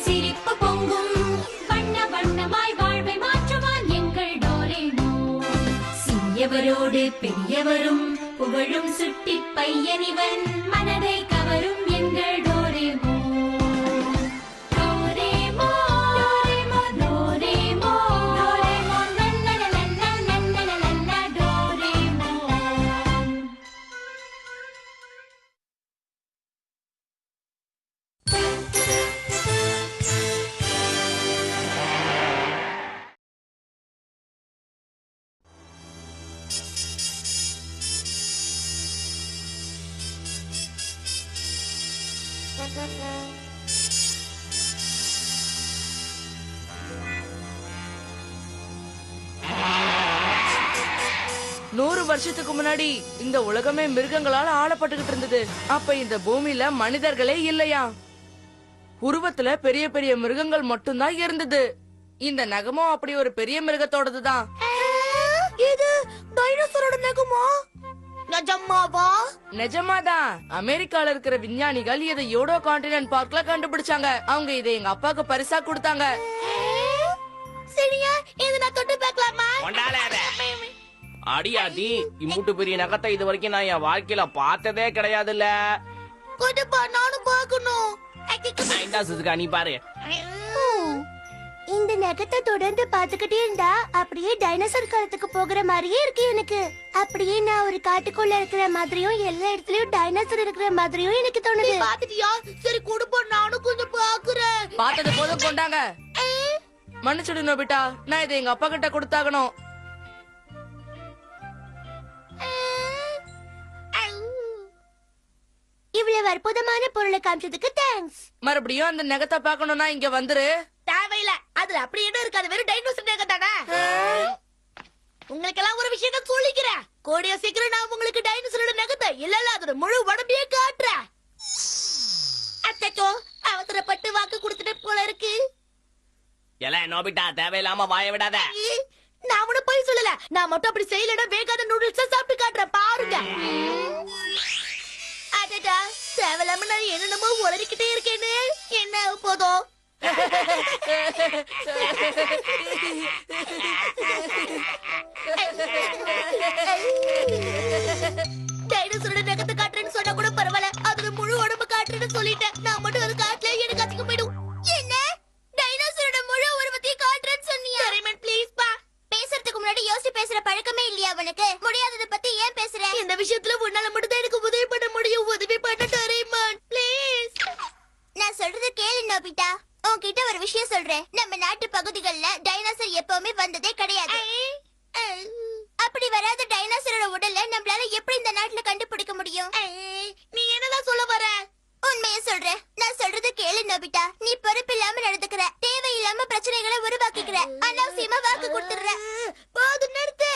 சிரிப்பு பொங்கும் வண்ண வண்ணமாய் வாழ்வை மாற்றுவான் எங்கள் டோரேமோன். சிறியவரோடு பெரியவரும் புகழும் சுட்டி பையனிவன் மனதை கவரும் எங்கள் டோரேமோன். டோரேமோன் டோரேமோன் டோரேமோன் லல்லலலல்லா லல்லலலல்லா டோரேமோன். நூறு வருஷத்துக்கு முன்னாடி இந்த உலகமே மிருகங்களால ஆளப்பட்டுகிட்டு இருந்தது. அப்ப இந்த பூமியில மனிதர்களே இல்லையா. உருவத்துல பெரிய பெரிய மிருகங்கள் மட்டும்தான் இருந்தது. இந்த நகமும் அப்படி ஒரு பெரிய மிருகத்தோடதுதான். இது டைனோசரோட நகமா? நிஜமாவா? நிஜமாதான். அமெரிக்கால இருக்கிற விஞ்ஞானிகள் இதை யோடோ கான்டினென்ட் பார்க்ல கண்டுபிடிச்சாங்க. அவங்க இதை எங்க அப்பாவுக்கு பரிசா கொடுத்தாங்க. சரியா? இது நான் தொட்டு பார்க்கலாமா? அடியாதி, இம்புட்டு பெரிய நகத்தை இது வரைக்கும் நான் என் வாழ்க்கையில பார்த்ததே கிடையாதுல்ல. கொடுப்பா, நானும் பார்க்கணும். இந்தா சுசுகா, நீ பாரு. இந்த நகத்தை தொடர்ந்து பாத்துக்கிட்டே இருந்தா அப்படியே டைனோசர் காலத்துக்கு போகிற மாதிரியே இருக்கு எனக்கு. அப்படியே நான் ஒரு காட்டுக்குள்ள இருக்கிற மாதிரியும் எல்லா இடத்துலயும் டைனோசர் இருக்கிற மாதிரியும் எனக்கு தோணுது. பாத்துட்டியா? சரி கொடுப்பா, நானும் கொஞ்சம் பாக்குறேன். பார்த்தது போதும், கொண்டாங்க. மன்னிச்சுடு நோபிட்டா, நான் இதை எங்க அப்பா கிட்ட கொடுத்தாகணும். இவ்வளவு அற்புதமான பொருளை காமிச்சதுக்கு தேங்க்ஸ். மறுபடியும் அந்த நகத்தை பார்க்கணும்னா இங்க வந்துரு. தேவையில்ல, அதுல அப்படி என்ன இருக்காது, வெறும் டைனோசர் நகம் தானே. உங்களுக்கு எல்லாம் ஒரு விஷயத்த சொல்லிக்கிறேன். கூடிய சீக்கிரம் நான் உங்களுக்கு டைனோசரோட நகத்தை இல்ல அதோட முழு உடம்பையே காட்டுறேன். அச்சோ, அவசரப்பட்டு வாக்கு கொடுத்துட்டு போல இருக்கு. எல்லாம் நோபிட்டா, தேவையில்லாம வாய விடாத. நான் உன போய் சொல்லல, நான் மட்டும் அப்படி செய்யலடா. வேகாத நூடுல்ஸ் சாப்பிட்டு காட்டுறேன் பாருங்க. அடடா, தேவையில்லாம நான் என்னென்னமோ உளறிக்கிட்டே இருக்கேன்னு. என்ன போதும். டைனோசரோட நகத்தை காட்டுறேன்னு சொன்னா கூட பரவாயில்ல, அதோட முழு உடம்பு காட்டுறேன்னு சொல்லிட்டேன். நான் மட்டும் அது காட்டல, எனக்கு அதிகம் போயிடும். என்ன டைனோசரோட முழு உருவத்தையும் காட்டுறேன்னு சொன்னியா? ரேமன் ப்ளீஸ் பா. பேசுறதுக்கு முன்னாடி யோசிச்சு பேசுற பழக்கமே இல்லையா உனக்கு? முடியாதத பத்தி ஏன் பேசுற? இந்த விஷயத்துல உன்னால மட்டும் தான் எனக்கு உதவி பண்ண முடியும். உதவி பண்ண ரேமன் ப்ளீஸ். நான் சொல்றது கேளு நோபிட்டா. உன்கிட்ட ஒரு விஷயம் சொல்றேன். நம்ம நாட்டு பகுதிகள்ல டைனோசர் எப்பவுமே வந்ததே கிடையாது. அப்படி வராத டைனோசரோட உடலை நம்மளால எப்படி இந்த நாட்டுல கண்டுபிடிக்க முடியும்? நீ என்னதான் சொல்ல வர? உண்மையை சொல்றேன். நான் சொல்றது கேளு நோபிட்டா. நீ பொறுப்பில்லாம நடந்துக்கிற, தேவையில்லாம பிரச்சனைகளை உருவாக்கிக்கிற, அனாவசியமா வாக்கு கொடுத்துடுற. போது நிறுத்து.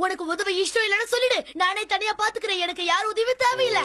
உனக்கு உதவி இஷ்டம் இல்லைன்னு சொல்லிடு. நானே தனியா பாத்துக்கிறேன். எனக்கு யார் உதவி தேவையில்லை.